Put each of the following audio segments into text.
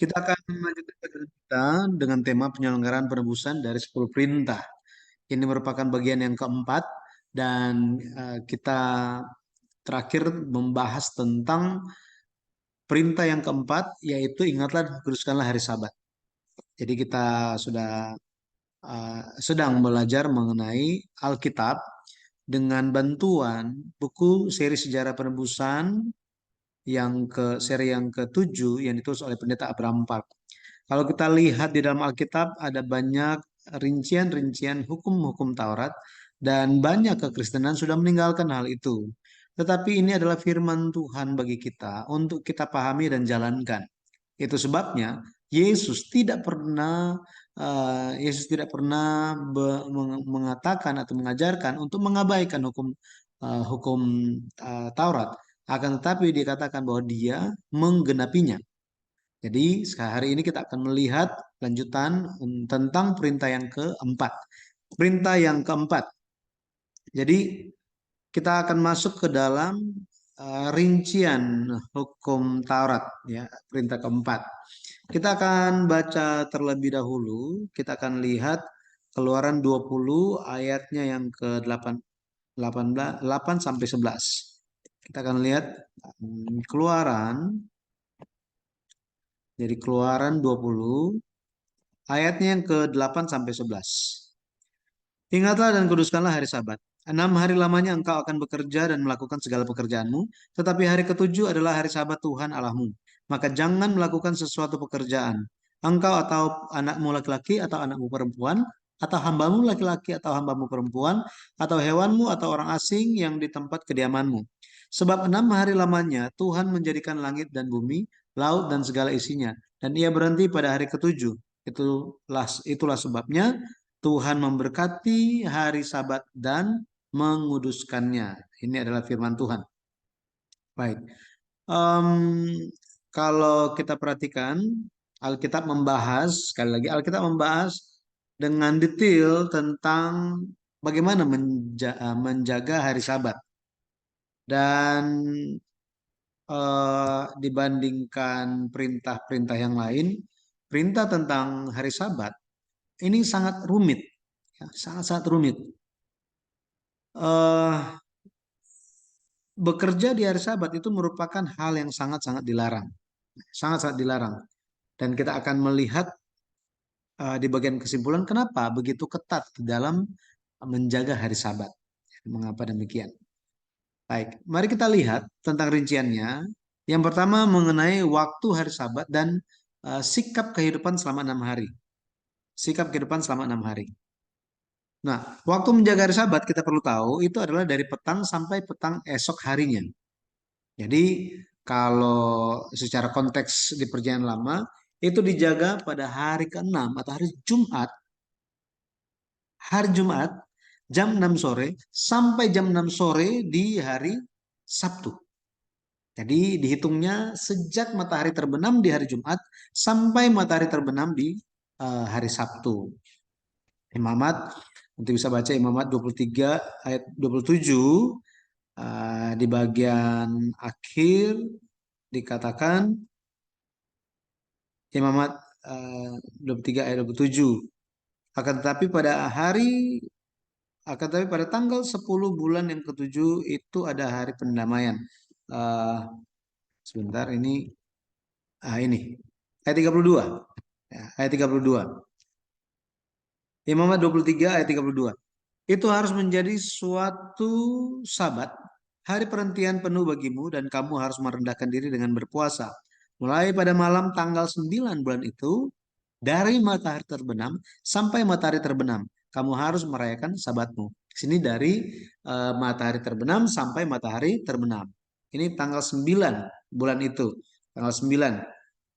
Kita akan melanjutkan pelajaran kita dengan tema penyelenggaraan penebusan dari 10 perintah. Ini merupakan bagian yang keempat dan kita terakhir membahas tentang perintah yang keempat, yaitu ingatlah dan kuduskanlah hari Sabat. Jadi kita sudah sedang belajar mengenai Alkitab dengan bantuan buku seri sejarah penebusan seri yang ke-7 yang ditulis oleh pendeta Abraham Park. Kalau kita lihat di dalam Alkitab ada banyak rincian-rincian hukum-hukum Taurat dan banyak kekristenan sudah meninggalkan hal itu. Tetapi ini adalah firman Tuhan bagi kita untuk kita pahami dan jalankan. Itu sebabnya Yesus tidak pernah mengatakan atau mengajarkan untuk mengabaikan hukum Taurat. Akan tetapi dikatakan bahwa dia menggenapinya. Jadi hari ini kita akan melihat lanjutan tentang perintah yang keempat. Perintah yang keempat. Jadi kita akan masuk ke dalam rincian hukum Taurat, ya, perintah keempat. Kita akan baca terlebih dahulu. Kita akan lihat Keluaran 20 ayatnya yang ke-8 8 sampai 11. Kita akan lihat Keluaran, jadi Keluaran 20 ayatnya yang ke-8 sampai 11. Ingatlah dan kuduskanlah hari Sabat. 6 hari lamanya engkau akan bekerja dan melakukan segala pekerjaanmu, tetapi hari ketujuh adalah hari Sabat Tuhan Allahmu. Maka jangan melakukan sesuatu pekerjaan. Engkau atau anakmu laki-laki atau anakmu perempuan, atau hambamu laki-laki atau hambamu perempuan, atau hewanmu atau orang asing yang di tempat kediamanmu. Sebab 6 hari lamanya Tuhan menjadikan langit dan bumi, laut dan segala isinya, dan ia berhenti pada hari ketujuh. Itulah sebabnya Tuhan memberkati hari Sabat dan menguduskannya. Ini adalah firman Tuhan. Baik. Em, Kalau kita perhatikan, Alkitab membahas, sekali lagi, Alkitab membahas dengan detail tentang bagaimana menjaga hari Sabat. Dan dibandingkan perintah-perintah yang lain, perintah tentang hari Sabat ini sangat rumit, ya, sangat-sangat rumit. eh Bekerja di hari Sabat itu merupakan hal yang sangat-sangat dilarang, sangat-sangat dilarang. Dan kita akan melihat di bagian kesimpulan kenapa begitu ketat di dalam menjaga hari Sabat. Mengapa demikian? Baik, mari kita lihat tentang rinciannya. Yang pertama mengenai waktu hari Sabat dan sikap kehidupan selama 6 hari. Sikap kehidupan selama 6 hari. Nah, waktu menjaga hari Sabat kita perlu tahu itu adalah dari petang sampai petang esok harinya. Jadi kalau secara konteks di perjanjian lama itu dijaga pada hari ke-6 atau hari Jumat jam 6 sore sampai jam 6 sore di hari Sabtu. Jadi dihitungnya sejak matahari terbenam di hari Jumat sampai matahari terbenam di hari Sabtu. Imamat, nanti bisa baca Imamat 23 ayat 27, di bagian akhir dikatakan Imamat 23 ayat 27. Akan tetapi pada hari akan tetapi pada tanggal 10 bulan yang ketujuh itu ada hari pendamaian. Eh, Sebentar ini ayat 32. Ya, ayat 32. Imamat 23 ayat 32. Itu harus menjadi suatu sabat, hari perhentian penuh bagimu dan kamu harus merendahkan diri dengan berpuasa. Mulai pada malam tanggal 9 bulan itu, dari matahari terbenam sampai matahari terbenam, kamu harus merayakan sabatmu. Sini dari matahari terbenam sampai matahari terbenam. Ini tanggal 9 bulan itu. Tanggal 9,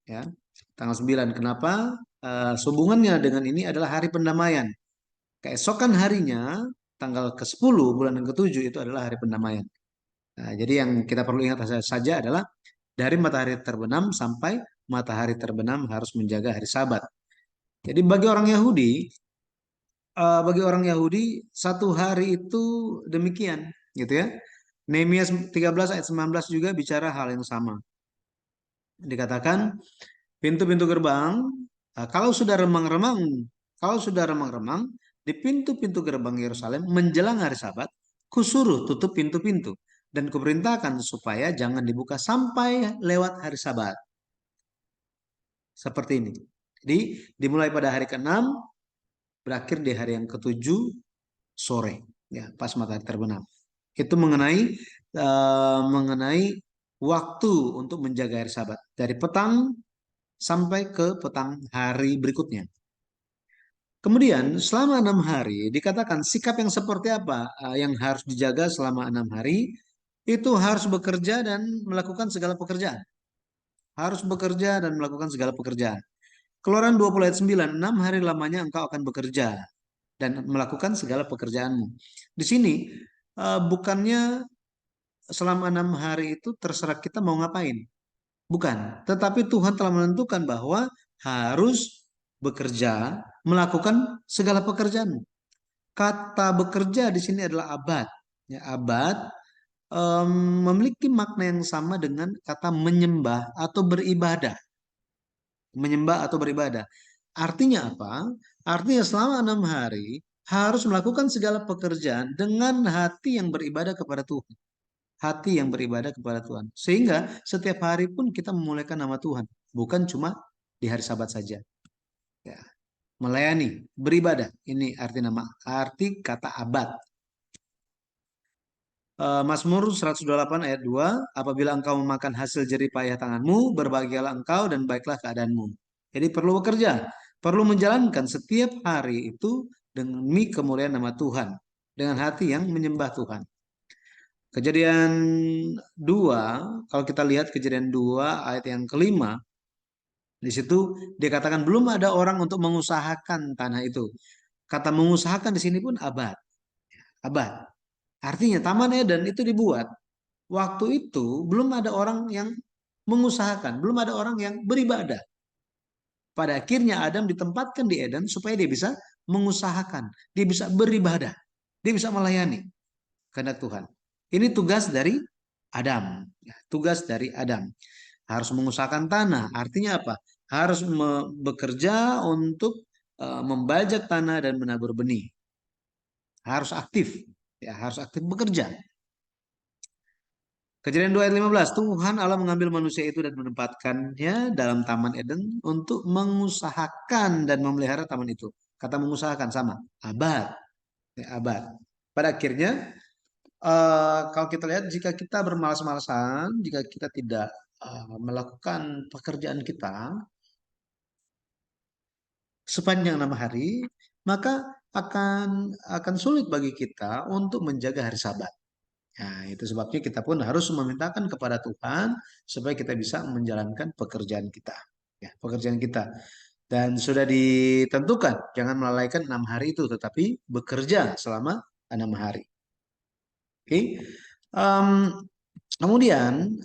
ya. Tanggal 9. Kenapa? Sehubungannya dengan ini adalah hari pendamaian. Keesokan harinya, tanggal ke-10 bulan yang ke-7 itu adalah hari pendamaian. Nah, jadi yang kita perlu ingat saja adalah dari matahari terbenam sampai matahari terbenam harus menjaga hari Sabat. Jadi bagi orang Yahudi satu hari itu demikian, gitu ya. Nehemia 13 ayat 19 juga bicara hal yang sama. Dikatakan Pintu-pintu gerbang, kalau sudah remang-remang, di pintu-pintu gerbang Yerusalem menjelang hari Sabat, kusuruh tutup pintu-pintu dan kuperintahkan supaya jangan dibuka sampai lewat hari Sabat. Seperti ini. Jadi dimulai pada hari ke-6, berakhir di hari yang ke-7 sore, ya pas matahari terbenam. Itu mengenai waktu untuk menjaga hari Sabat dari petang sampai ke petang hari berikutnya. Kemudian selama 6 hari dikatakan sikap yang seperti apa yang harus dijaga selama 6 hari, itu harus bekerja dan melakukan segala pekerjaan. Harus bekerja dan melakukan segala pekerjaan. Keluaran 20 ayat 9, 6 hari lamanya engkau akan bekerja dan melakukan segala pekerjaanmu. Di sini bukannya selama 6 hari itu terserah kita mau ngapain. Bukan. Tetapi Tuhan telah menentukan bahwa harus bekerja, melakukan segala pekerjaan. Kata bekerja di sini adalah abad. Ya, abad memiliki makna yang sama dengan kata menyembah atau beribadah. Menyembah atau beribadah. Artinya apa? Artinya selama 6 hari harus melakukan segala pekerjaan dengan hati yang beribadah kepada Tuhan. Hati yang beribadah kepada Tuhan. Sehingga setiap hari pun kita memuliakan nama Tuhan. Bukan cuma di hari Sabat saja. Ya. Melayani, beribadah. Ini arti kata abad. Mazmur 128 ayat 2, apabila engkau memakan hasil jerih payah tanganmu, berbahagialah engkau dan baiklah keadaanmu. Jadi perlu bekerja, perlu menjalankan setiap hari itu demi kemuliaan nama Tuhan, dengan hati yang menyembah Tuhan. Kejadian 2, kalau kita lihat Kejadian 2 ayat yang ke-5, di situ dikatakan belum ada orang untuk mengusahakan tanah itu. Kata mengusahakan di sini pun abad. Abad. Artinya Taman Eden itu dibuat. Waktu itu belum ada orang yang mengusahakan, belum ada orang yang beribadah. Pada akhirnya Adam ditempatkan di Eden supaya dia bisa mengusahakan, dia bisa beribadah, dia bisa melayani kehendak Tuhan. Ini tugas dari Adam. Ya, tugas dari Adam. Harus mengusahakan tanah. Artinya apa? Harus bekerja untuk membajak tanah dan menabur benih. Harus aktif. Ya, harus aktif bekerja. Kejadian 2 ayat 15, Tuhan Allah mengambil manusia itu dan menempatkannya dalam Taman Eden untuk mengusahakan dan memelihara taman itu. Kata mengusahakan sama, abad. Ya, abad. Pada akhirnya, kalau kita lihat jika kita bermalas-malasan, jika kita tidak melakukan pekerjaan kita sepanjang 6 hari, maka akan sulit bagi kita untuk menjaga hari Sabat. Nah, itu sebabnya kita pun harus memintakan kepada Tuhan supaya kita bisa menjalankan pekerjaan kita. Ya, pekerjaan kita. Dan sudah ditentukan, jangan melalaikan 6 hari itu, tetapi bekerja selama 6 hari. Oke. Em, Kemudian,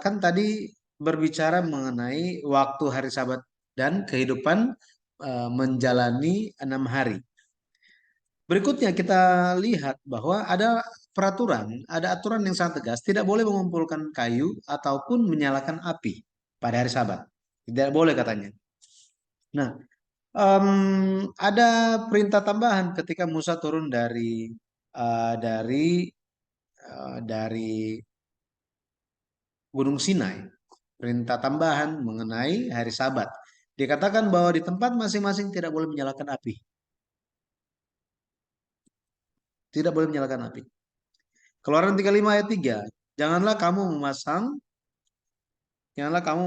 kan tadi berbicara mengenai waktu hari Sabat dan kehidupan menjalani 6 hari. Berikutnya kita lihat bahwa ada aturan yang sangat tegas, tidak boleh mengumpulkan kayu ataupun menyalakan api pada hari Sabat. Tidak boleh katanya. Nah, ada perintah tambahan ketika Musa turun eh, dari dari Gunung Sinai. Perintah tambahan mengenai hari Sabat. Dikatakan bahwa di tempat masing-masing tidak boleh menyalakan api. Tidak boleh menyalakan api. Keluaran 35 ayat 3. Janganlah kamu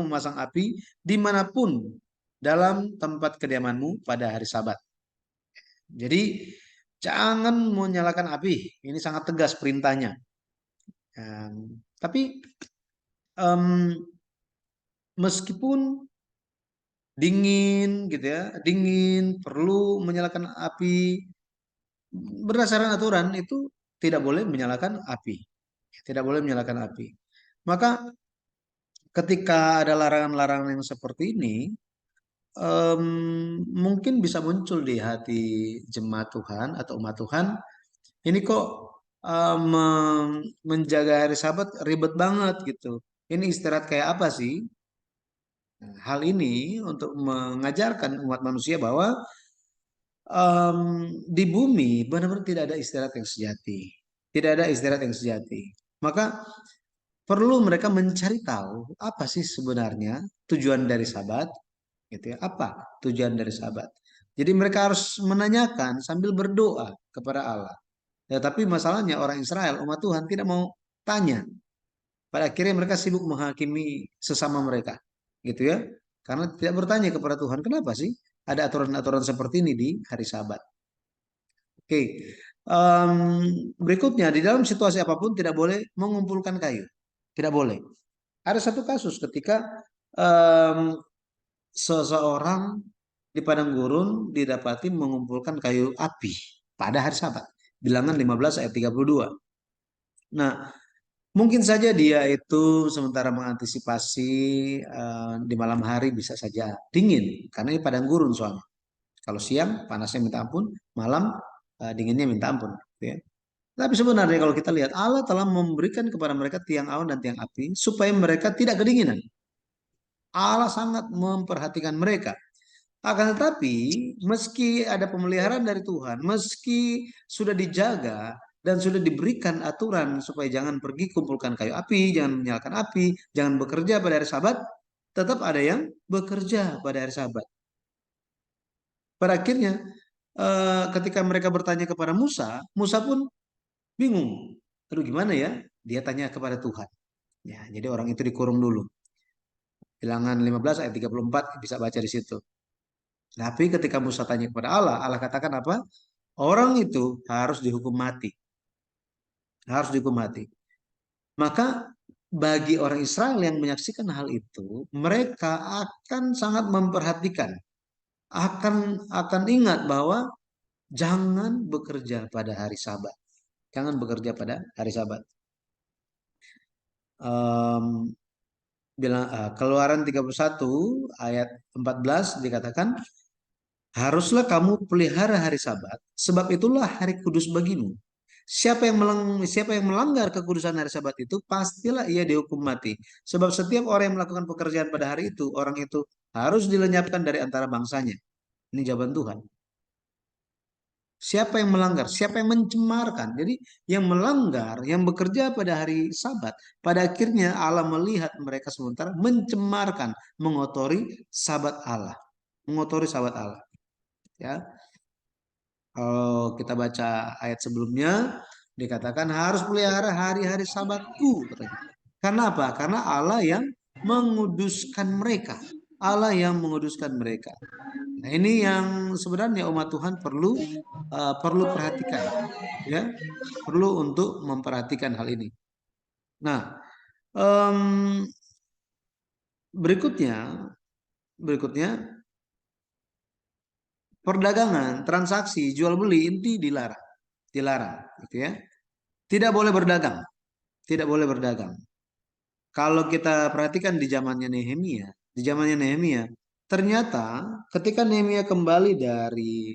memasang api dimanapun dalam tempat kediamanmu pada hari Sabat. Jadi jangan menyalakan api. Ini sangat tegas perintahnya. Tapi meskipun dingin gitu ya, dingin perlu menyalakan api berdasarkan aturan itu tidak boleh menyalakan api. Tidak boleh menyalakan api. Maka ketika ada larangan-larangan yang seperti ini, mungkin bisa muncul di hati jemaat Tuhan atau umat Tuhan. Ini kok menjaga hari Sabat ribet banget gitu. Ini istirahat kayak apa sih? Nah, hal ini untuk mengajarkan umat manusia bahwa di bumi benar-benar tidak ada istirahat yang sejati. Tidak ada istirahat yang sejati. Maka perlu mereka mencari tahu apa sih sebenarnya tujuan dari Sabat, gitu ya. Apa tujuan dari Sabat? Jadi mereka harus menanyakan sambil berdoa kepada Allah. Ya, tapi masalahnya orang Israel, umat Tuhan tidak mau tanya. Pada akhirnya mereka sibuk menghakimi sesama mereka, gitu ya. Karena tidak bertanya kepada Tuhan, kenapa sih ada aturan-aturan seperti ini di hari Sabat? Oke, Em, berikutnya di dalam situasi apapun tidak boleh mengumpulkan kayu, tidak boleh. Ada satu kasus ketika em, seseorang di padang gurun didapati mengumpulkan kayu api pada hari Sabat. Bilangan 15 ayat 32. Nah, mungkin saja dia itu sementara mengantisipasi di malam hari bisa saja dingin karena ini padang gurun soalnya. Kalau siang panasnya minta ampun, malam dinginnya minta ampun, gitu ya. Tapi sebenarnya kalau kita lihat Allah telah memberikan kepada mereka tiang awan dan tiang api supaya mereka tidak kedinginan. Allah sangat memperhatikan mereka. Akan tetapi, meski ada pemeliharaan dari Tuhan, meski sudah dijaga dan sudah diberikan aturan supaya jangan pergi kumpulkan kayu api, jangan menyalakan api, jangan bekerja pada hari Sabat, tetap ada yang bekerja pada hari Sabat. Pada akhirnya, ketika mereka bertanya kepada Musa, Musa pun bingung. Aduh gimana ya? Dia tanya kepada Tuhan. Ya, jadi orang itu dikurung dulu. Bilangan 15 ayat 34 bisa baca di situ. Tapi ketika Musa tanya kepada Allah, Allah katakan apa? Orang itu harus dihukum mati, harus dihukum mati. Maka bagi orang Israel yang menyaksikan hal itu, mereka akan sangat memperhatikan, akan ingat bahwa jangan bekerja pada hari Sabat, jangan bekerja pada hari Sabat. Em, Keluaran 31 ayat 14 dikatakan, haruslah kamu pelihara hari Sabat, sebab itulah hari kudus bagimu. Siapa yang melanggar kekudusan hari Sabat itu, pastilah ia dihukum mati. Sebab setiap orang yang melakukan pekerjaan pada hari itu, orang itu harus dilenyapkan dari antara bangsanya. Ini jawaban Tuhan. Siapa yang melanggar, siapa yang mencemarkan. Jadi yang melanggar, yang bekerja pada hari Sabat, pada akhirnya Allah melihat mereka sementara mencemarkan, mengotori Sabat Allah, mengotori Sabat Allah. Ya, kalau kita baca ayat sebelumnya, dikatakan harus pelihara hari-hari Sabatku, katanya. Karena apa? Karena Allah yang menguduskan mereka. Allah yang menguduskan mereka. Nah, ini yang sebenarnya umat Tuhan perlu perhatikan, ya, perlu untuk memperhatikan hal ini. Nah, em, berikutnya, berikutnya perdagangan, transaksi, jual beli inti dilarang, dilarang, gitu ya. Tidak boleh berdagang, tidak boleh berdagang. Kalau kita perhatikan di zamannya Nehemia, ternyata ketika Nehemia kembali dari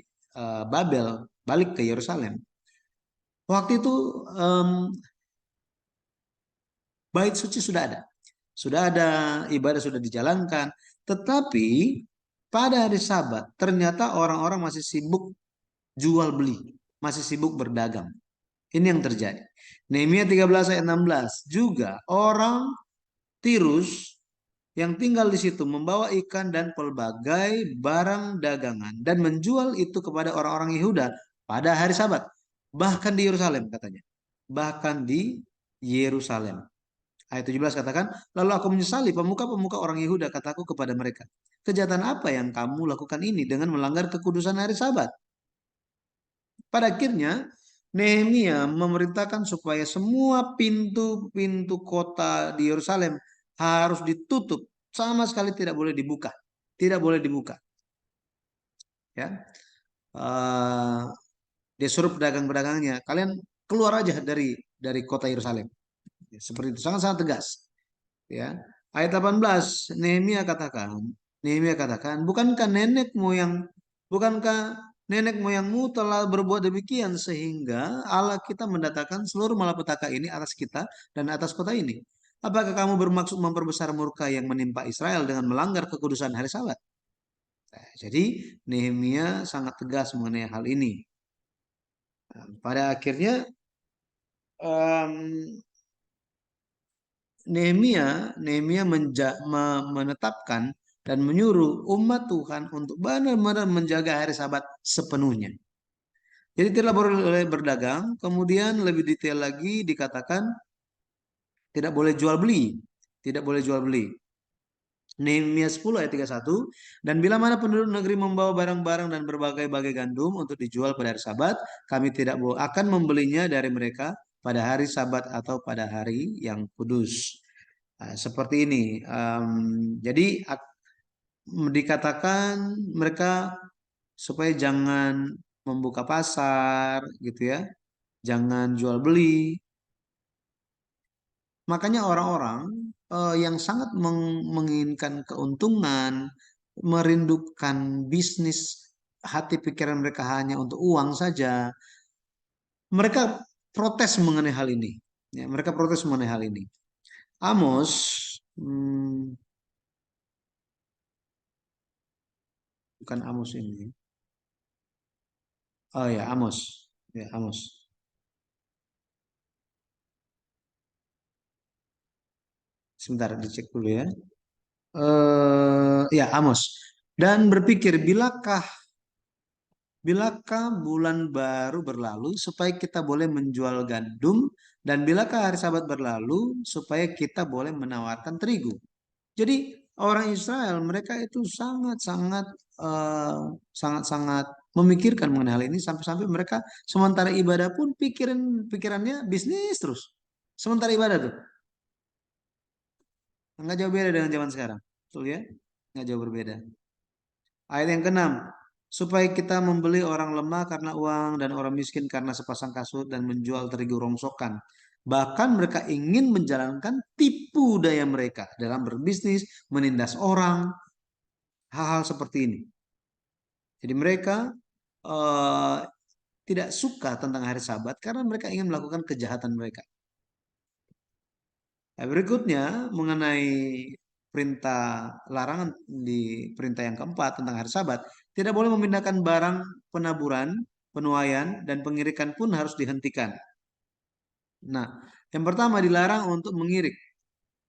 Babel, balik ke Yerusalem, waktu itu em, bait suci sudah ada ibadah sudah dijalankan, tetapi pada hari Sabat ternyata orang-orang masih sibuk jual beli, masih sibuk berdagang. Ini yang terjadi. Nehemia 13 ayat 16 juga orang Tirus yang tinggal di situ membawa ikan dan pelbagai barang dagangan dan menjual itu kepada orang-orang Yehuda pada hari Sabat. Bahkan di Yerusalem katanya. Bahkan di Yerusalem. Ayat 17 katakan, lalu aku menyesali pemuka-pemuka orang Yehuda, kataku kepada mereka, kejahatan apa yang kamu lakukan ini dengan melanggar kekudusan hari Sabat? Pada akhirnya Nehemia memerintahkan supaya semua pintu-pintu kota di Yerusalem harus ditutup, sama sekali tidak boleh dibuka, tidak boleh dibuka. Ya, Eh, dia suruh pedagang-pedagangnya, kalian keluar aja dari kota Yerusalem. Ya, seperti itu, sangat-sangat tegas. Ya, ayat 18 Nehemia katakan, bukankah nenek moyangmu telah berbuat demikian sehingga Allah kita mendatangkan seluruh malapetaka ini atas kita dan atas kota ini. Apakah kamu bermaksud memperbesar murka yang menimpa Israel dengan melanggar kekudusan hari Sabat? Nah, jadi Nehemia sangat tegas mengenai hal ini. Nah, pada akhirnya em, Nehemia menetapkan dan menyuruh umat Tuhan untuk benar-benar menjaga hari Sabat sepenuhnya. Jadi tidak boleh berdagang. Kemudian lebih detail lagi dikatakan tidak boleh jual beli. Tidak boleh jual beli. Nehemia 10 ayat 31. Dan bila mana penduduk negeri membawa barang-barang dan berbagai-bagai gandum untuk dijual pada hari Sabat, kami tidak akan membelinya dari mereka pada hari Sabat atau pada hari yang kudus. Nah, seperti ini. Jadi dikatakan mereka supaya jangan membuka pasar gitu ya, jangan jual beli. Makanya orang-orang yang sangat menginginkan keuntungan, merindukan bisnis, hati pikiran mereka hanya untuk uang saja, mereka protes mengenai hal ini. Ya, mereka protes mengenai hal ini. Amos, hmm, bukan Amos ini. Oh ya, Amos. Ya, Amos. Sebentar dicek dulu ya. Ya, Amos. Dan berpikir, bilakah bulan baru berlalu supaya kita boleh menjual gandum dan bilakah hari Sabat berlalu supaya kita boleh menawarkan terigu. Jadi orang Israel mereka itu sangat-sangat eh, sangat-sangat memikirkan mengenai hal ini sampai-sampai mereka sementara ibadah pun pikirannya bisnis terus. Sementara ibadah tuh nggak jauh beda dengan zaman sekarang. Betul ya? Nggak jauh berbeda. Ayat yang keenam, supaya kita membeli orang lemah karena uang dan orang miskin karena sepasang kasut dan menjual terigu rongsokan. Bahkan mereka ingin menjalankan tipu daya mereka dalam berbisnis, menindas orang, hal-hal seperti ini. Jadi mereka eh, tidak suka tentang hari Sabat karena mereka ingin melakukan kejahatan mereka. Nah, berikutnya mengenai perintah larangan di perintah yang keempat tentang hari Sabat, tidak boleh memindahkan barang penaburan, penuaian, dan pengirikan pun harus dihentikan. Nah, yang pertama dilarang untuk mengirik,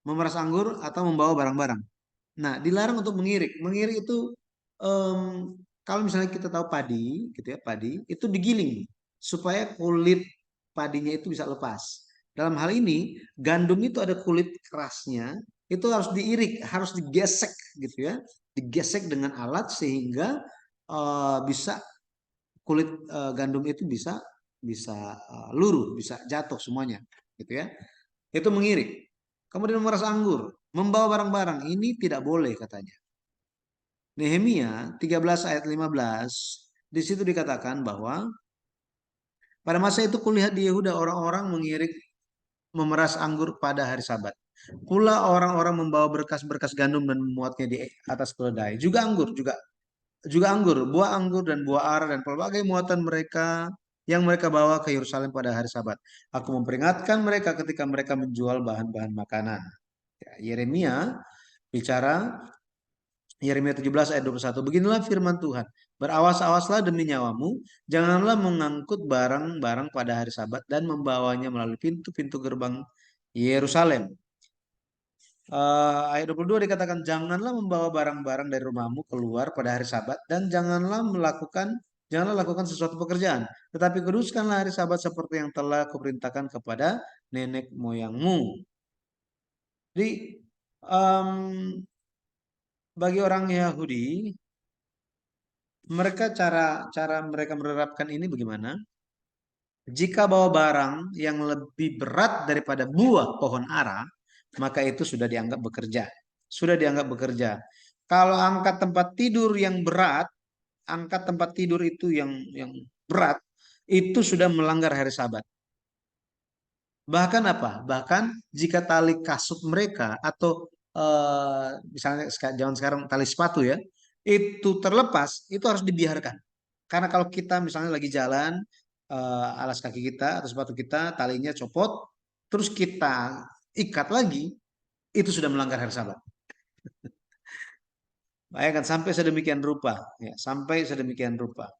memeras anggur atau membawa barang-barang. Nah, dilarang untuk mengirik. Mengirik itu em, kalau misalnya kita tahu padi, gitu ya, padi itu digiling supaya kulit padinya itu bisa lepas. Dalam hal ini, gandum itu ada kulit kerasnya, itu harus diirik, harus digesek gitu ya, digesek dengan alat sehingga bisa kulit gandum itu bisa bisa luruh, bisa jatuh semuanya, gitu ya. Itu mengirik. Kemudian memeras anggur, membawa barang-barang ini tidak boleh katanya. Nehemia 13 ayat 15 di situ dikatakan bahwa pada masa itu kulihat di Yehuda orang-orang mengirik memeras anggur pada hari Sabat. Pula orang-orang membawa berkas-berkas gandum dan memuatnya di atas keledai. Juga anggur, buah anggur dan buah ara dan pelbagai muatan mereka yang mereka bawa ke Yerusalem pada hari Sabat. Aku memperingatkan mereka ketika mereka menjual bahan-bahan makanan. Ya, Yeremia bicara Yeremia 17 ayat 21. Beginilah firman Tuhan. Berawas-awaslah demi nyawamu. Janganlah mengangkut barang-barang pada hari Sabat dan membawanya melalui pintu-pintu gerbang Yerusalem. Ayat 22 dikatakan, janganlah membawa barang-barang dari rumahmu keluar pada hari Sabat dan janganlah lakukan sesuatu pekerjaan. Tetapi kuduskanlah hari Sabat seperti yang telah kuperintahkan kepada nenek moyangmu. Jadi em, bagi orang Yahudi mereka cara mereka menerapkan ini bagaimana? Jika bawa barang yang lebih berat daripada buah pohon ara, maka itu sudah dianggap bekerja. Sudah dianggap bekerja. Kalau angkat tempat tidur yang berat, angkat tempat tidur itu yang berat, itu sudah melanggar hari Sabat. Bahkan apa? Bahkan jika tali kasut mereka atau misalnya zaman sekarang tali sepatu ya, itu terlepas, itu harus dibiarkan. Karena kalau kita misalnya lagi jalan, alas kaki kita atau sepatu kita talinya copot, terus kita ikat lagi, itu sudah melanggar hari Sabat. Bayangkan sampai sedemikian rupa, ya, sampai sedemikian rupa.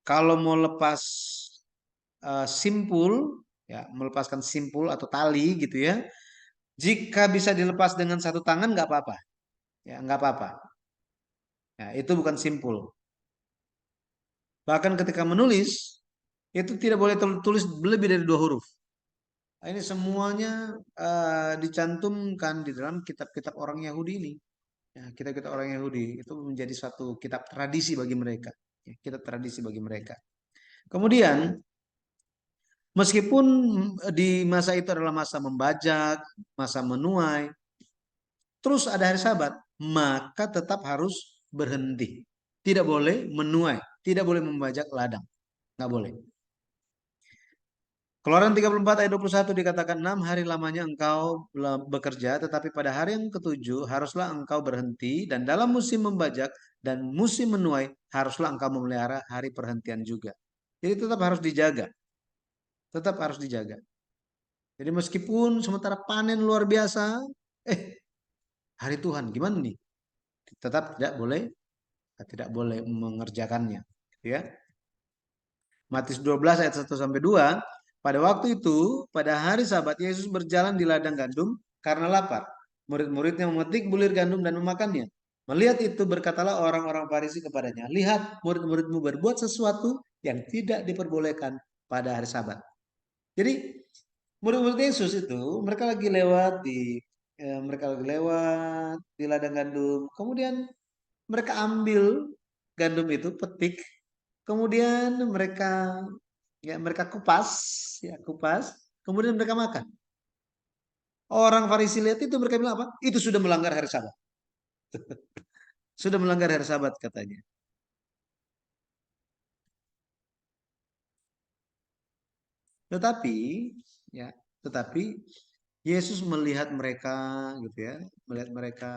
Kalau mau lepas simpul, ya, melepaskan simpul atau tali gitu ya, jika bisa dilepas dengan satu tangan nggak apa-apa, ya nggak apa-apa. Ya, itu bukan simpul. Bahkan ketika menulis itu tidak boleh tulis lebih dari 2 huruf. Nah, ini semuanya dicantumkan di dalam kitab-kitab orang Yahudi ini. Ya, kitab-kitab orang Yahudi itu menjadi suatu kitab tradisi bagi mereka. Ya, kitab tradisi bagi mereka. Kemudian, meskipun di masa itu adalah masa membajak, masa menuai, terus ada hari Sabat, maka tetap harus berhenti. Tidak boleh menuai, tidak boleh membajak ladang, nggak boleh. Keluaran 34 ayat 21 dikatakan 6 hari lamanya engkau bekerja, tetapi pada hari yang ketujuh haruslah engkau berhenti, dan dalam musim membajak dan musim menuai haruslah engkau memelihara hari perhentian juga. Jadi tetap harus dijaga, tetap harus dijaga. Jadi meskipun sementara panen luar biasa, eh hari Tuhan gimana nih? Tetap tidak boleh mengerjakannya, ya. Matius 12 ayat 1 sampai 2. Pada waktu itu, pada hari Sabat, Yesus berjalan di ladang gandum karena lapar. Murid-muridnya memetik bulir gandum dan memakannya. Melihat itu berkatalah orang-orang Farisi kepadanya, "Lihat, murid-muridmu berbuat sesuatu yang tidak diperbolehkan pada hari Sabat." Jadi murid-murid Yesus itu mereka lagi lewat di ladang gandum. Kemudian mereka ambil gandum itu, petik. Kemudian mereka kupas, ya kupas. Kemudian mereka makan. Orang Farisi lihat itu, mereka bilang apa? Itu sudah melanggar hari Sabat. Sudah melanggar hari Sabat katanya. Tetapi, ya, tetapi Yesus melihat mereka, gitu ya, melihat mereka.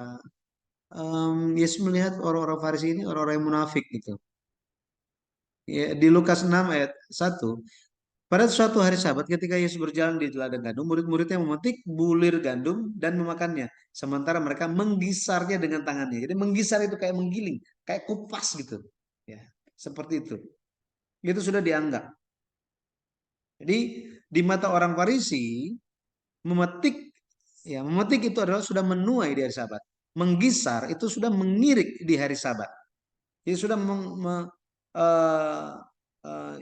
Yesus melihat orang-orang Farisi ini orang-orang yang munafik gitu. Ya, di Lukas 6 ayat 1. Pada suatu hari Sabat ketika Yesus berjalan di ladang gandum, murid-muridnya memetik bulir gandum dan memakannya. Sementara mereka menggisarnya dengan tangannya. Jadi menggisar itu kayak menggiling, kayak kupas gitu. Ya, seperti itu. Itu sudah dianggap. Jadi di mata orang Farisi, memetik memetik itu adalah sudah menuai di hari Sabat. Menggisar itu sudah mengirik di hari Sabat. Jadi sudah eh, eh,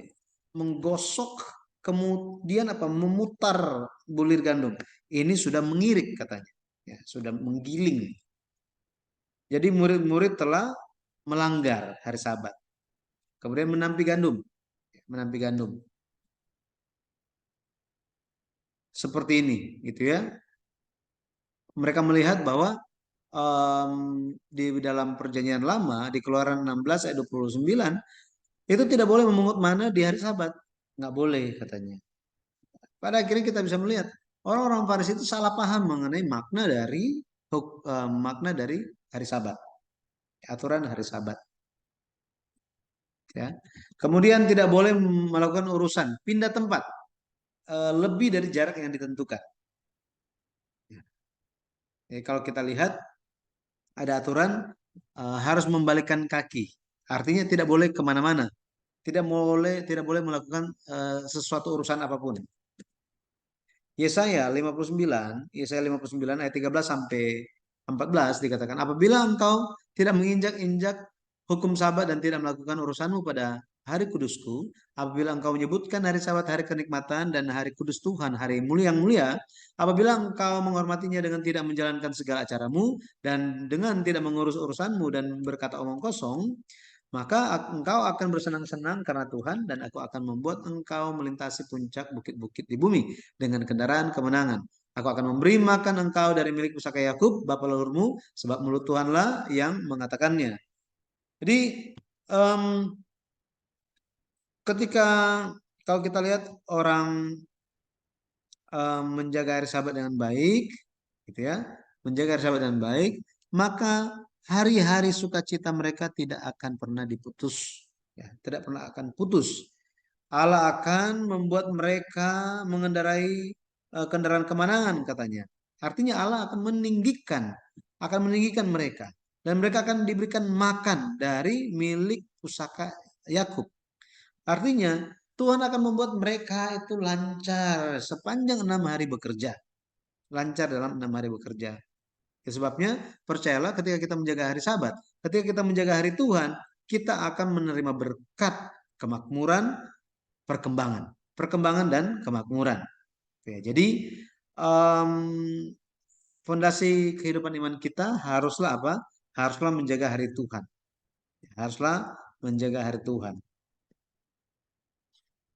menggosok, kemudian apa, memutar bulir gandum. Ini sudah mengirik katanya, ya, sudah menggiling. Jadi murid-murid telah melanggar hari Sabat. Kemudian menampi gandum seperti ini, gitu ya. Mereka melihat bahwa di dalam Perjanjian Lama di Keluaran 16 ayat 29 itu tidak boleh memungut mana di hari Sabat, nggak boleh katanya. Pada akhirnya kita bisa melihat orang-orang Farisi itu salah paham mengenai makna dari hari Sabat, aturan hari Sabat. Ya. Kemudian tidak boleh melakukan urusan pindah tempat lebih dari jarak yang ditentukan. Ya. Jadi kalau kita lihat ada aturan harus membalikkan kaki, artinya tidak boleh kemana-mana, tidak boleh melakukan sesuatu urusan apapun. Yesaya 59 ayat 13 sampai 14 dikatakan, apabila engkau tidak menginjak-injak hukum Sabat dan tidak melakukan urusanmu pada hari kudusku, apabila engkau menyebutkan hari Sabat hari kenikmatan dan hari kudus Tuhan, hari mulia yang mulia, apabila engkau menghormatinya dengan tidak menjalankan segala acaramu dan dengan tidak mengurus urusanmu dan berkata omong kosong, maka engkau akan bersenang-senang karena Tuhan, dan aku akan membuat engkau melintasi puncak bukit-bukit di bumi dengan kendaraan kemenangan. Aku akan memberi makan engkau dari milik pusaka Yakub, bapa leluhurmu, sebab mulut Tuhanlah yang mengatakannya. Jadi em, ketika kalau kita lihat orang menjaga hari Sabat dengan baik, gitu ya, menjaga hari Sabat dengan baik, maka hari-hari sukacita mereka tidak akan pernah diputus, ya, tidak pernah akan putus. Allah akan membuat mereka mengendarai kendaraan kemenangan katanya. Artinya Allah akan meninggikan mereka. Dan mereka akan diberikan makan dari milik pusaka Yakub. Artinya Tuhan akan membuat mereka itu lancar sepanjang 6 hari bekerja. Lancar dalam 6 hari bekerja. Ya, sebabnya percayalah ketika kita menjaga hari Sabat, ketika kita menjaga hari Tuhan, kita akan menerima berkat, kemakmuran, perkembangan dan kemakmuran. Oke, jadi em, fondasi kehidupan iman kita haruslah apa? Haruslah menjaga hari Tuhan. Haruslah menjaga hari Tuhan.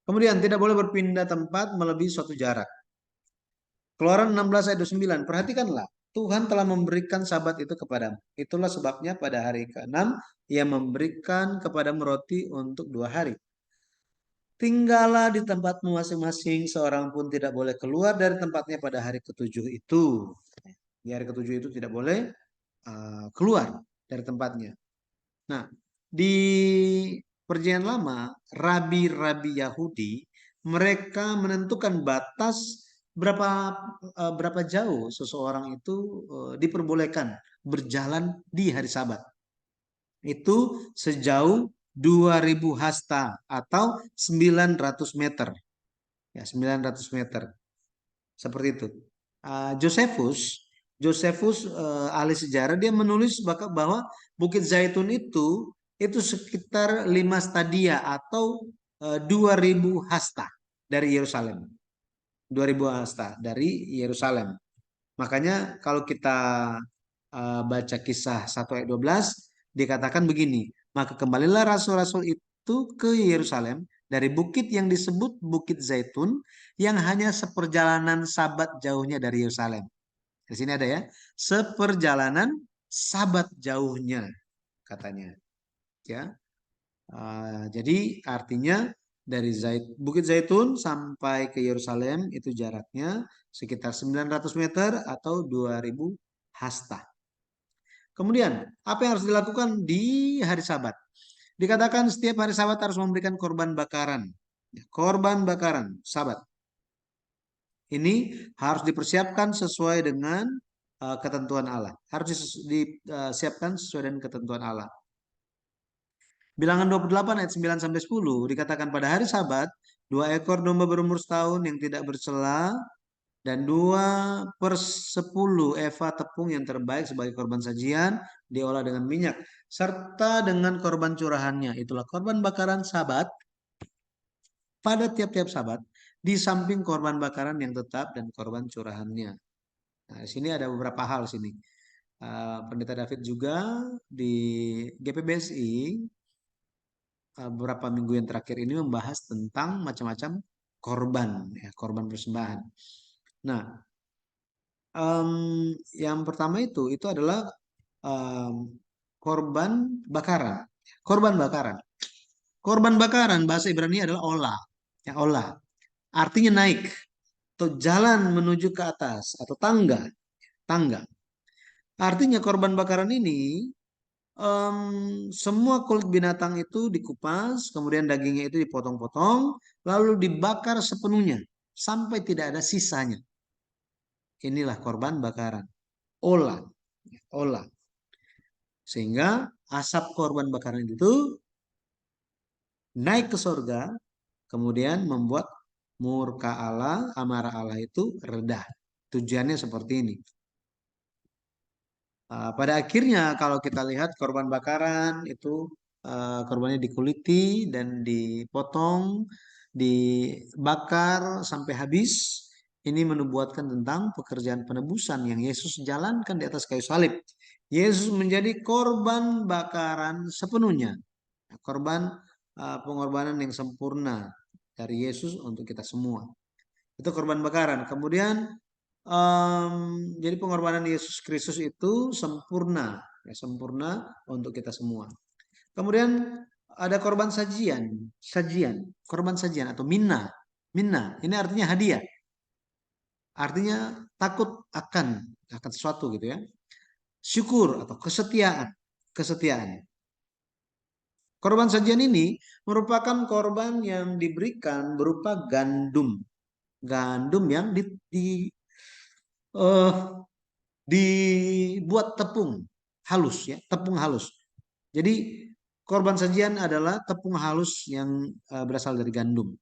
Kemudian tidak boleh berpindah tempat melebihi suatu jarak. Keluaran 16 ayat 29. Perhatikanlah, Tuhan telah memberikan sabat itu kepadamu. Itulah sebabnya pada hari ke-6 ia memberikan kepadamu roti untuk 2 hari. Tinggallah di tempatmu masing-masing, seorang pun tidak boleh keluar dari tempatnya pada hari ke-7 itu. Di hari ke-7 itu tidak boleh keluar dari tempatnya. Nah, di Perjanjian Lama, rabi-rabi Yahudi mereka menentukan batas berapa jauh seseorang itu diperbolehkan berjalan di hari Sabat. Itu sejauh 2000 hasta atau 900 meter. Ya, 900 meter. Seperti itu. Josephus, ahli sejarah, dia menulis bahwa Bukit Zaitun itu sekitar 5 stadia atau 2000 hasta dari Yerusalem. 2000 hasta dari Yerusalem. Makanya kalau kita baca kisah 1 ayat 12 dikatakan begini, maka kembalilah rasul-rasul itu ke Yerusalem dari bukit yang disebut Bukit Zaitun yang hanya seperjalanan Sabat jauhnya dari Yerusalem. Di sini ada ya, seperjalanan Sabat jauhnya katanya. Ya, jadi artinya dari Bukit Zaitun sampai ke Yerusalem itu jaraknya sekitar 900 meter atau 2000 hasta. Kemudian, apa yang harus dilakukan di hari Sabat? Dikatakan setiap hari Sabat harus memberikan korban bakaran. Korban bakaran Sabat. Ini harus dipersiapkan sesuai dengan ketentuan Allah. Harus disiapkan sesuai dengan ketentuan Allah. Bilangan 28 ayat 9 sampai 10 dikatakan pada hari Sabat 2 ekor domba berumur setahun yang tidak bersela dan 2/10 eva tepung yang terbaik sebagai korban sajian diolah dengan minyak serta dengan korban curahannya. Itulah korban bakaran Sabat pada tiap-tiap Sabat di samping korban bakaran yang tetap dan korban curahannya. Nah, di sini ada beberapa hal sini. Pendeta David juga di GPBSI beberapa minggu yang terakhir ini membahas tentang macam-macam korban, ya, korban persembahan. Nah, yang pertama itu adalah korban bakaran. Korban bakaran. Korban bakaran bahasa Ibrani adalah olah. Ya, olah. Artinya naik atau jalan menuju ke atas atau tangga. Tangga. Artinya korban bakaran ini semua kulit binatang itu dikupas, kemudian dagingnya itu dipotong-potong, lalu dibakar sepenuhnya sampai tidak ada sisanya. Inilah korban bakaran. Olah, olah. Sehingga asap korban bakaran itu naik ke sorga, kemudian membuat murka Allah, amarah Allah itu reda. Tujuannya seperti ini. Pada akhirnya kalau kita lihat korban bakaran itu korbannya dikuliti dan dipotong, dibakar sampai habis. Ini menubuatkan tentang pekerjaan penebusan yang Yesus jalankan di atas kayu salib. Yesus menjadi korban bakaran sepenuhnya. Korban pengorbanan yang sempurna dari Yesus untuk kita semua. Itu korban bakaran. Kemudian jadi pengorbanan Yesus Kristus itu sempurna, ya, sempurna untuk kita semua. Kemudian ada korban korban sajian atau minna. Minna, ini artinya hadiah. Artinya takut akan sesuatu gitu ya. Syukur atau kesetiaan, kesetiaan. Korban sajian ini merupakan korban yang diberikan berupa gandum. Gandum yang eh, dibuat tepung halus ya, tepung halus. Jadi korban sajian adalah tepung halus yang berasal dari gandum,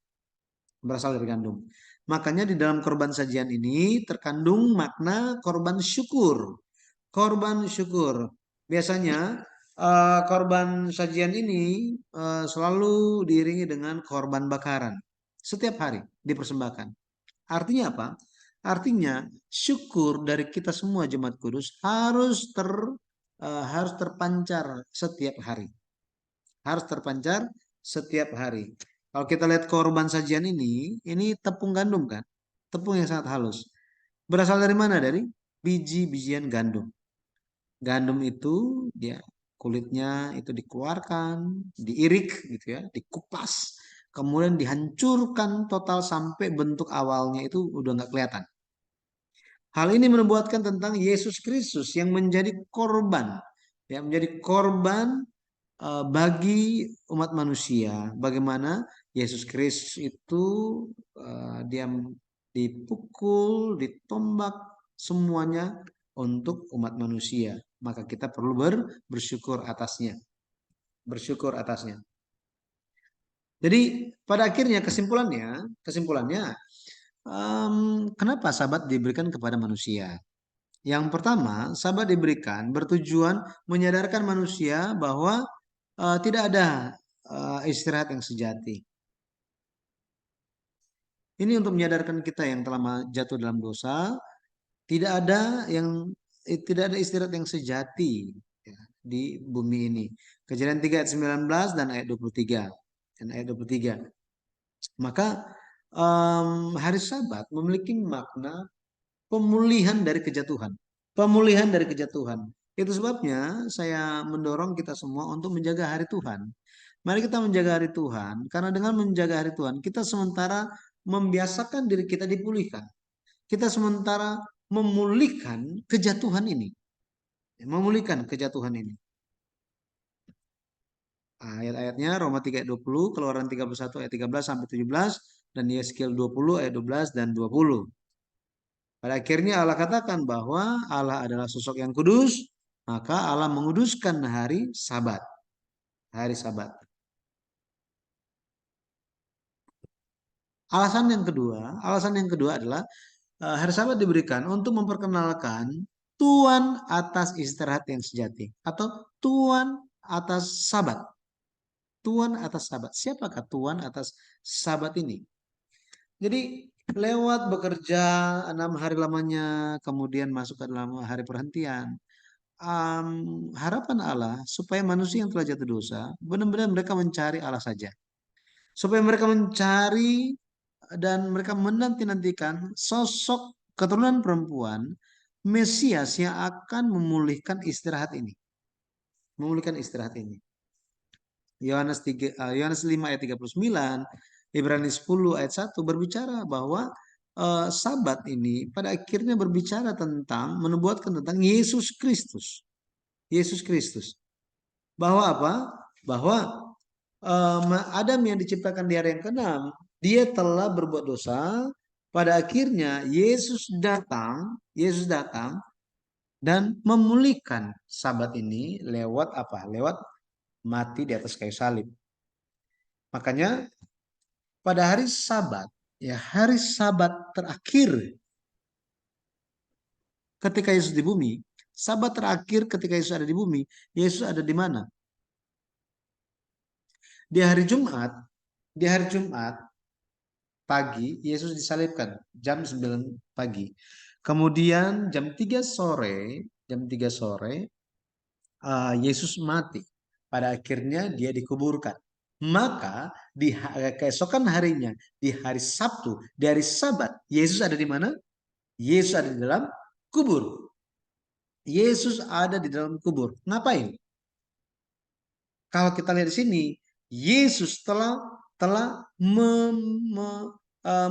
berasal dari gandum. Makanya di dalam korban sajian ini terkandung makna korban syukur. Korban syukur. Biasanya korban sajian ini selalu diiringi dengan korban bakaran. Setiap hari dipersembahkan. Artinya apa? Artinya syukur dari kita semua jemaat kudus harus terpancar setiap hari. Harus terpancar setiap hari. Kalau kita lihat korban sajian ini tepung gandum kan? Tepung yang sangat halus. Berasal dari mana? Dari biji-bijian gandum. Gandum itu dia kulitnya itu dikeluarkan, diirik gitu ya, dikupas, kemudian dihancurkan total sampai bentuk awalnya itu udah nggak kelihatan. Hal ini menubuatkan tentang Yesus Kristus yang menjadi korban, ya menjadi korban bagi umat manusia. Bagaimana Yesus Kristus itu dia dipukul, ditombak semuanya untuk umat manusia. Maka kita perlu bersyukur atasnya, bersyukur atasnya. Jadi pada akhirnya kesimpulannya, kenapa sabat diberikan kepada manusia? Yang pertama, sabat diberikan bertujuan menyadarkan manusia bahwa tidak ada istirahat yang sejati. Ini untuk menyadarkan kita yang telah jatuh dalam dosa, tidak ada tidak ada istirahat yang sejati ya, di bumi ini. Kejadian 3 ayat 19 dan ayat 23 dan ayat 23. Maka hari Sabat memiliki makna pemulihan dari kejatuhan. Pemulihan dari kejatuhan. Itu sebabnya saya mendorong kita semua untuk menjaga hari Tuhan. Mari kita menjaga hari Tuhan, karena dengan menjaga hari Tuhan, kita sementara membiasakan diri kita dipulihkan. Kita sementara memulihkan kejatuhan ini. Memulihkan kejatuhan ini. Ayat-ayatnya Roma 3 ayat 20, Keluaran 31 ayat 13 sampai 17, dan Yeskiel 20 ayat 12 dan 20. Pada akhirnya Allah katakan bahwa Allah adalah sosok yang kudus, maka Allah menguduskan hari Sabat. Hari Sabat. Alasan yang kedua adalah hari Sabat diberikan untuk memperkenalkan Tuhan atas istirahat yang sejati atau Tuhan atas Sabat. Tuhan atas Sabat. Siapakah Tuhan atas Sabat ini? Jadi lewat bekerja 6 hari lamanya, kemudian masuk ke dalam hari perhentian. Harapan Allah supaya manusia yang telah jatuh dosa benar-benar mereka mencari Allah saja. Supaya mereka mencari dan mereka menanti-nantikan sosok keturunan perempuan Mesias yang akan memulihkan istirahat ini. Memulihkan istirahat ini. Yohanes 5 ayat 39, Ibrani 10 ayat 1 berbicara bahwa Sabat ini pada akhirnya berbicara tentang menubuatkan tentang Yesus Kristus. Yesus Kristus. Bahwa apa? Bahwa Adam yang diciptakan di hari yang ke-6, dia telah berbuat dosa. Pada akhirnya Yesus datang dan memulihkan Sabat ini lewat apa? Lewat mati di atas kayu salib. Makanya pada hari Sabat, ya hari Sabat terakhir ketika Yesus di bumi, Sabat terakhir ketika Yesus ada di bumi, Yesus ada di mana? Di hari Jumat pagi Yesus disalibkan jam 9 pagi. Kemudian jam 3 sore Yesus mati. Pada akhirnya dia dikuburkan. Maka di keesokan harinya, di hari Sabtu, di hari Sabat, Yesus ada di mana? Yesus ada di dalam kubur. Yesus ada di dalam kubur. Ngapain? Kalau kita lihat di sini, Yesus telah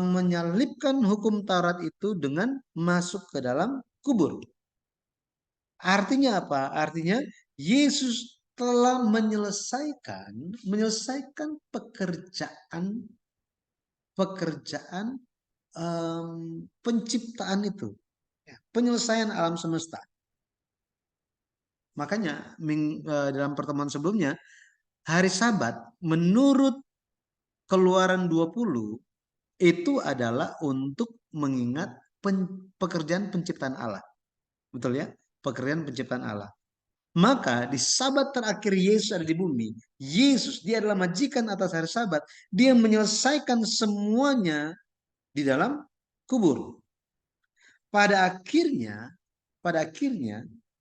menyalibkan hukum Taurat itu dengan masuk ke dalam kubur. Artinya apa? Artinya Yesus telah menyelesaikan pekerjaan penciptaan itu, ya, penyelesaian alam semesta. Makanya dalam pertemuan sebelumnya, hari Sabat menurut Keluaran 20 itu adalah untuk mengingat pekerjaan penciptaan Allah. Betul ya? Pekerjaan penciptaan Allah. Maka di Sabat terakhir Yesus ada di bumi, Yesus dia adalah majikan atas hari Sabat. Dia menyelesaikan semuanya di dalam kubur. Pada akhirnya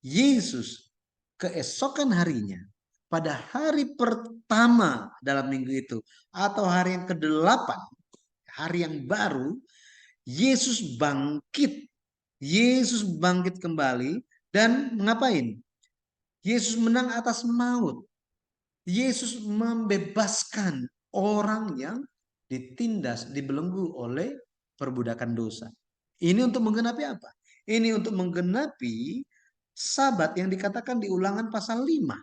Yesus keesokan harinya, pada hari pertama dalam minggu itu atau hari yang ke-8, hari yang baru, Yesus bangkit. Yesus bangkit kembali dan ngapain? Yesus menang atas maut. Yesus membebaskan orang yang ditindas, dibelenggu oleh perbudakan dosa. Ini untuk menggenapi apa? Ini untuk menggenapi Sabat yang dikatakan di Ulangan pasal 5.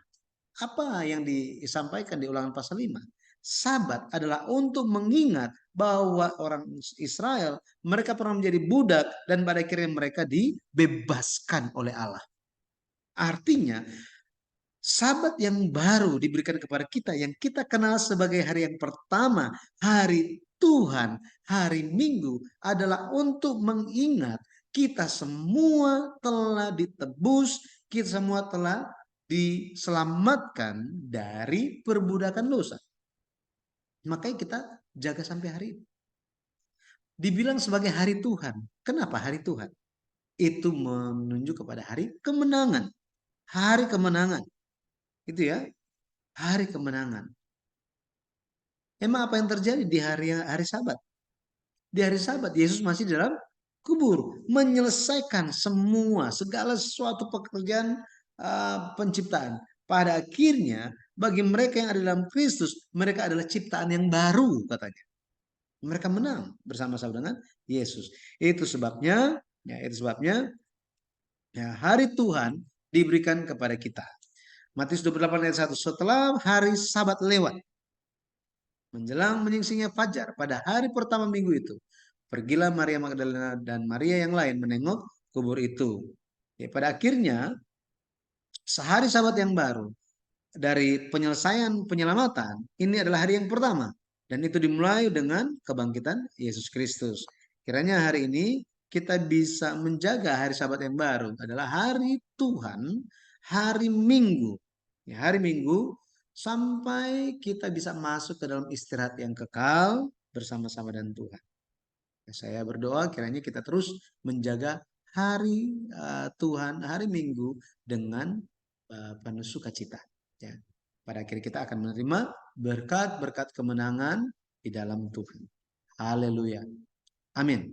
Apa yang disampaikan di Ulangan pasal 5? Sabat adalah untuk mengingat bahwa orang Israel, mereka pernah menjadi budak dan pada akhirnya mereka dibebaskan oleh Allah. Artinya, Sabat yang baru diberikan kepada kita, yang kita kenal sebagai hari yang pertama, hari Tuhan, hari Minggu, adalah untuk mengingat kita semua telah ditebus, kita semua telah diselamatkan dari perbudakan dosa. Makanya kita jaga sampai hari ini. Dibilang sebagai hari Tuhan. Kenapa hari Tuhan? Itu menunjuk kepada hari kemenangan. Hari kemenangan. Itu ya, hari kemenangan. Emang apa yang terjadi di hari Sabat? Di hari Sabat Yesus masih dalam kubur, menyelesaikan segala sesuatu pekerjaan penciptaan. Pada akhirnya bagi mereka yang ada dalam Kristus, mereka adalah ciptaan yang baru katanya. Mereka menang bersama-sama dengan Yesus. Itu sebabnya ya, hari Tuhan diberikan kepada kita. Matius 28 ayat 1, setelah hari Sabat lewat, menjelang menyingsingnya fajar pada hari pertama minggu itu, pergilah Maria Magdalena dan Maria yang lain menengok kubur itu. Ya, pada akhirnya sehari Sabat yang baru dari penyelamatan ini adalah hari yang pertama dan itu dimulai dengan kebangkitan Yesus Kristus. Kiranya hari ini kita bisa menjaga hari Sabat yang baru adalah hari Tuhan, hari Minggu. Ya, hari Minggu sampai kita bisa masuk ke dalam istirahat yang kekal bersama-sama dengan Tuhan. Ya, saya berdoa kiranya kita terus menjaga hari Tuhan, hari Minggu dengan penuh sukacita. Ya. Pada akhirnya kita akan menerima berkat-berkat kemenangan di dalam Tuhan. Haleluya. Amin.